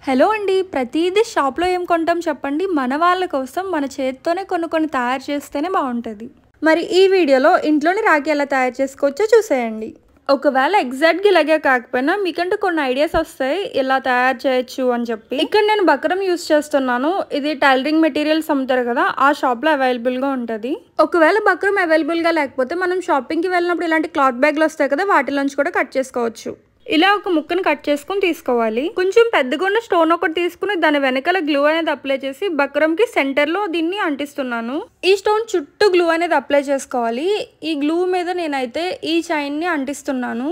Hello అండి, ప్రతిదీ షాప్లో ఏం కొంటాం చెప్పండి. మన వాళ్ళ కోసం మన చేత్తోనే కొన్ని తయారు చేస్తేనే బాగుంటుంది. మరి ఈ వీడియోలో ఇంట్లోని రాఖీ ఎలా తయారు చేసుకోవచ్చో చూసేయండి. ఒకవేళ ఎగ్జాక్ట్గా ఇలాగే కాకపోయినా మీకంటూ కొన్ని ఐడియాస్ వస్తాయి ఎలా తయారు చేయొచ్చు అని చెప్పి. ఇక్కడ నేను బక్రం యూస్ చేస్తున్నాను. ఇది టైలరింగ్ మెటీరియల్స్ అమ్ముతారు కదా, ఆ షాప్లో అవైలబుల్గా ఉంటుంది. ఒకవేళ బక్రం అవైలబుల్గా లేకపోతే మనం షాపింగ్కి వెళ్ళినప్పుడు ఇలాంటి క్లాత్ బ్యాగ్లు వస్తాయి కదా, వాటిలోంచి కూడా కట్ చేసుకోవచ్చు. ఇలా ఒక ముక్కను కట్ చేసుకుని తీసుకోవాలి. కొంచెం పెద్దగా ఉన్న స్టోన్ ఒకటి తీసుకుని దాని వెనకాల గ్లూ అనేది అప్లై చేసి బక్రంకి సెంటర్ లో దీన్ని అంటిస్తున్నాను. ఈ స్టోన్ చుట్టూ గ్లూ అనేది అప్లై చేసుకోవాలి. ఈ గ్లూ మీద నేనైతే ఈ చైన్ ని అంటిస్తున్నాను.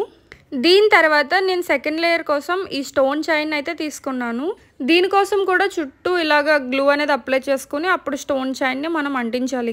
దీని తర్వాత నేను సెకండ్ లేయర్ కోసం ఈ స్టోన్ చైన్ అయితే తీసుకున్నాను. దీనికోసం కూడా చుట్టూ ఇలాగా గ్లూ అనేది అప్లై చేసుకుని అప్పుడు స్టోన్ చైన్ ని మనం అంటించాలి.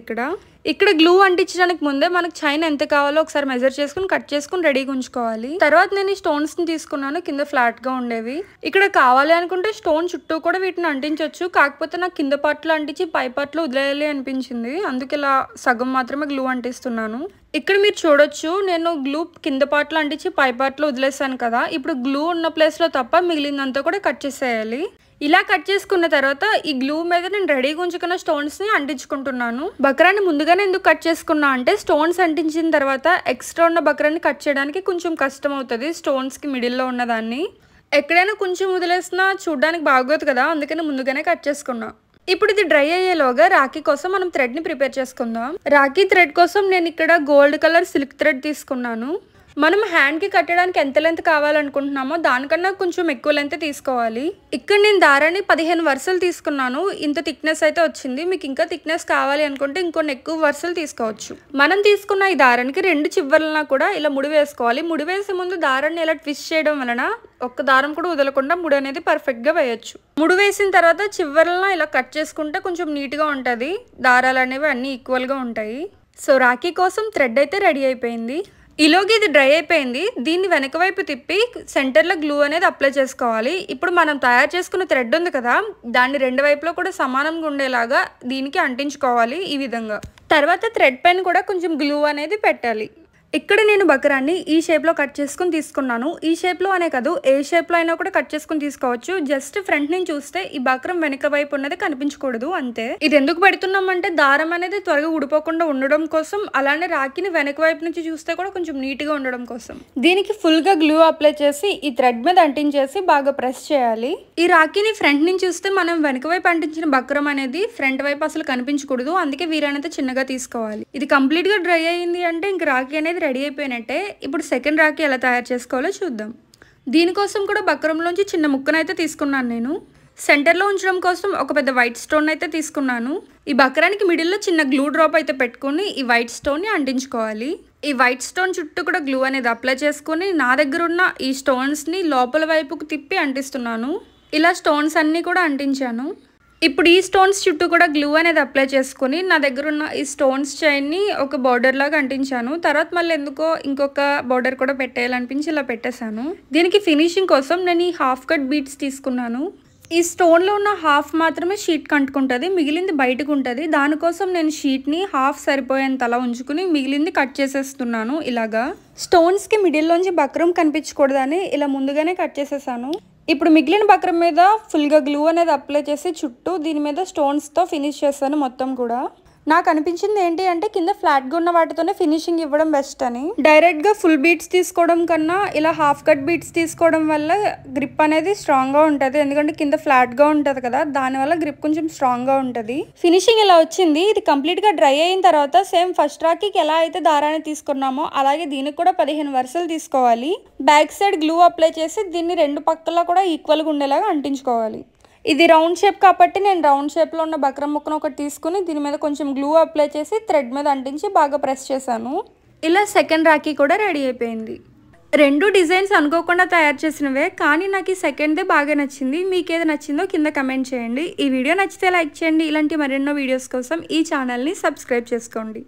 ఇక్కడ గ్లూ అంటించడానికి ముందే మనకు చైన్ ఎంత కావాలో ఒకసారి మెజర్ చేసుకుని కట్ చేసుకుని రెడీగా ఉంచుకోవాలి. తర్వాత నేను ఈ స్టోన్స్ ని తీసుకున్నాను, కింద ఫ్లాట్ గా ఉండేవి. ఇక్కడ కావాలి అనుకుంటే స్టోన్ చుట్టూ కూడా వీటిని అంటించవచ్చు. కాకపోతే నాకు కింద పార్ట్లో అంటించి పై పార్ట్లో వదిలేయాలి అనిపించింది, అందుకే ఇలా సగం మాత్రమే గ్లూ అంటిస్తున్నాను. ఇక్కడ మీరు చూడొచ్చు, నేను గ్లూ కింద పార్ట్లో అంటించి పై పార్ట్లో వదిలేసాను కదా. ఇప్పుడు గ్లూ ఉన్న ప్లేస్ లో తప్ప మిగిలిందంతా కూడా కట్ చేసేయాలి. ఇలా కట్ చేసుకున్న తర్వాత ఈ గ్లూ మీద నేను రెడీగా ఉంచుకున్న స్టోన్స్ ని అంటించుకుంటున్నాను. బక్రాన్ని ముందుగానే ఎందుకు కట్ చేసుకున్నా అంటే స్టోన్స్ అంటించిన తర్వాత ఎక్స్ట్రా ఉన్న బక్రాన్ని కట్ చేయడానికి కొంచెం కష్టం అవుతుంది. స్టోన్స్ కి మిడిల్ లో ఉన్నదాన్ని ఎక్కడైనా కొంచెం వదిలేసినా చూడడానికి బాగోదు కదా, అందుకని ముందుగానే కట్ చేసుకున్నా. ఇప్పుడు ఇది డ్రై అయ్యేలోగా రాఖీ కోసం మనం థ్రెడ్ ని ప్రిపేర్ చేసుకుందాం. రాఖీ థ్రెడ్ కోసం నేను ఇక్కడ గోల్డ్ కలర్ సిల్క్ థ్రెడ్ తీసుకున్నాను. మనం హ్యాండ్కి కట్టడానికి ఎంత లెంత్ కావాలనుకుంటున్నామో దానికన్నా కొంచెం ఎక్కువ లెంత్ తీసుకోవాలి. ఇక్కడ నేను దారాన్ని 15 వరుసలు తీసుకున్నాను. ఇంత థిక్నెస్ అయితే వచ్చింది. మీకు ఇంకా థిక్నెస్ కావాలి అనుకుంటే ఇంకొన్ని ఎక్కువ వరుసలు తీసుకోవచ్చు. మనం తీసుకున్న ఈ దారానికి 2 చివర్లన కూడా ఇలా ముడి వేసుకోవాలి. ముడి వేసే ముందు దారాన్ని ఇలా ట్విస్ట్ చేయడం వలన ఒక్క దారం కూడా వదలకుండా ముడి అనేది పర్ఫెక్ట్ గా వేయొచ్చు. ముడి వేసిన తర్వాత చివర్లన ఇలా కట్ చేసుకుంటే కొంచెం నీట్ గా ఉంటది. దారాలు అనేవి అన్ని ఈక్వల్ గా ఉంటాయి. సో రాఖీ కోసం థ్రెడ్ అయితే రెడీ అయిపోయింది. ఈలోగా ఇది డ్రై అయిపోయింది. దీన్ని వెనక వైపు తిప్పి సెంటర్లో గ్లూ అనేది అప్లై చేసుకోవాలి. ఇప్పుడు మనం తయారు చేసుకున్న థ్రెడ్ ఉంది కదా, దాన్ని 2 వైపులో కూడా సమానంగా ఉండేలాగా దీనికి అంటించుకోవాలి ఈ విధంగా. తర్వాత థ్రెడ్ పైన కూడా కొంచెం గ్లూ అనేది పెట్టాలి. ఇక్కడ నేను బక్రాన్ని ఈ షేప్లో కట్ చేసుకుని తీసుకున్నాను. ఈ షేప్లో అనే కాదు, ఏ షేప్లో అయినా కూడా కట్ చేసుకుని తీసుకోవచ్చు. జస్ట్ ఫ్రంట్ నుంచి చూస్తే ఈ బక్రం వెనక వైపు ఉన్నది కనిపించకూడదు అంతే. ఇది ఎందుకు పెడుతున్నామంటే దారం అనేది త్వరగా ఊడిపోకుండా ఉండడం కోసం, అలానే రాఖీని వెనక వైపు నుంచి చూస్తే కూడా కొంచెం నీట్గా ఉండడం కోసం. దీనికి ఫుల్గా గ్లూ అప్లై చేసి ఈ థ్రెడ్ మీద అంటించేసి బాగా ప్రెస్ చేయాలి. ఈ రాఖీని ఫ్రంట్ నుంచి చూస్తే మనం వెనక వైపు అంటించిన బక్రం అనేది ఫ్రంట్ వైపు అసలు కనిపించకూడదు, అందుకే వీలైనంత చిన్నగా తీసుకోవాలి. ఇది కంప్లీట్గా డ్రై అయ్యింది అంటే ఇంక రాఖీ అనేది రెడీ అయిపోయినట్టే. ఇప్పుడు సెకండ్ రాఖీ ఎలా తయారు చేసుకోవాలో చూద్దాం. దీనికోసం కూడా బక్రంలోంచి చిన్న ముక్కనైతే తీసుకున్నాను. నేను సెంటర్లో ఉంచడం కోసం ఒక పెద్ద వైట్ స్టోన్ అయితే తీసుకున్నాను. ఈ బక్రానికి మిడిల్లో చిన్న గ్లూ డ్రాప్ అయితే పెట్టుకుని ఈ వైట్ స్టోన్ని అంటించుకోవాలి. ఈ వైట్ స్టోన్ చుట్టూ కూడా గ్లూ అనేది అప్లై చేసుకుని నా దగ్గర ఉన్న ఈ స్టోన్స్ని లోపల వైపుకు తిప్పి అంటిస్తున్నాను. ఇలా స్టోన్స్ అన్నీ కూడా అంటించాను. ఇప్పుడు ఈ స్టోన్స్ చుట్టూ కూడా గ్లూ అనేది అప్లై చేసుకుని నా దగ్గర ఉన్న ఈ స్టోన్స్ చైన్ని ఒక బార్డర్ లాగా అంటించాను. తర్వాత మళ్ళీ ఎందుకో ఇంకొక బార్డర్ కూడా పెట్టేయాలనిపించి ఇలా పెట్టేశాను. దీనికి ఫినిషింగ్ కోసం నేను ఈ హాఫ్ కట్ బీడ్స్ తీసుకున్నాను. ఈ స్టోన్లో ఉన్న హాఫ్ మాత్రమే షీట్కి అంటుకుంటుంది, మిగిలింది బయటకు ఉంటుంది. దానికోసం నేను షీట్ని హాఫ్ సరిపోయేంత అలా ఉంచుకుని మిగిలింది కట్ చేసేస్తున్నాను. ఇలాగా స్టోన్స్కి మిడిల్లోంచి బక్రం కనిపించకూడదని ఇలా ముందుగానే కట్ చేసేసాను. ఇప్పుడు మిగిలిన బక్రం మీద ఫుల్గా గ్లూ అనేది అప్లై చేసి చుట్టూ దీని మీద స్టోన్స్తో ఫినిష్ చేశాను మొత్తం కూడా. నాకు అనిపించింది ఏంటి అంటే కింద ఫ్లాట్గా ఉన్న వాటితోనే ఫినిషింగ్ ఇవ్వడం బెస్ట్ అని. డైరెక్ట్గా ఫుల్ బీట్స్ తీసుకోవడం కన్నా ఇలా హాఫ్ కట్ బీట్స్ తీసుకోవడం వల్ల గ్రిప్ అనేది స్ట్రాంగ్గా ఉంటుంది. ఎందుకంటే కింద ఫ్లాట్గా ఉంటుంది కదా, దానివల్ల గ్రిప్ కొంచెం స్ట్రాంగ్గా ఉంటుంది. ఫినిషింగ్ ఇలా వచ్చింది. ఇది కంప్లీట్గా డ్రై అయిన తర్వాత సేమ్ ఫస్ట్ రాఖీకి ఎలా అయితే దారాన్ని తీసుకున్నామో అలాగే దీనికి కూడా 15 వరుసలు తీసుకోవాలి. బ్యాక్ సైడ్ గ్లూ అప్లై చేసి దీన్ని 2 పక్కల కూడా ఈక్వల్గా ఉండేలాగా అంటించుకోవాలి. ఇది రౌండ్ షేప్ కాబట్టి నేను రౌండ్ షేప్లో ఉన్న బక్రం ముక్కను ఒకటి తీసుకుని దీని మీద కొంచెం గ్లూ అప్లై చేసి థ్రెడ్ మీద అంటించి బాగా ప్రెస్ చేశాను. ఇలా సెకండ్ రాఖీ కూడా రెడీ అయిపోయింది. 2 డిజైన్స్ అనుకోకుండా తయారు చేసినవే, కానీ నాకు ఈ సెకండ్దే బాగా నచ్చింది. మీకు ఏది నచ్చిందో కింద కమెంట్ చేయండి. ఈ వీడియో నచ్చితే లైక్ చేయండి. ఇలాంటి మరెన్నో వీడియోస్ కోసం ఈ ఛానల్ని సబ్స్క్రైబ్ చేసుకోండి.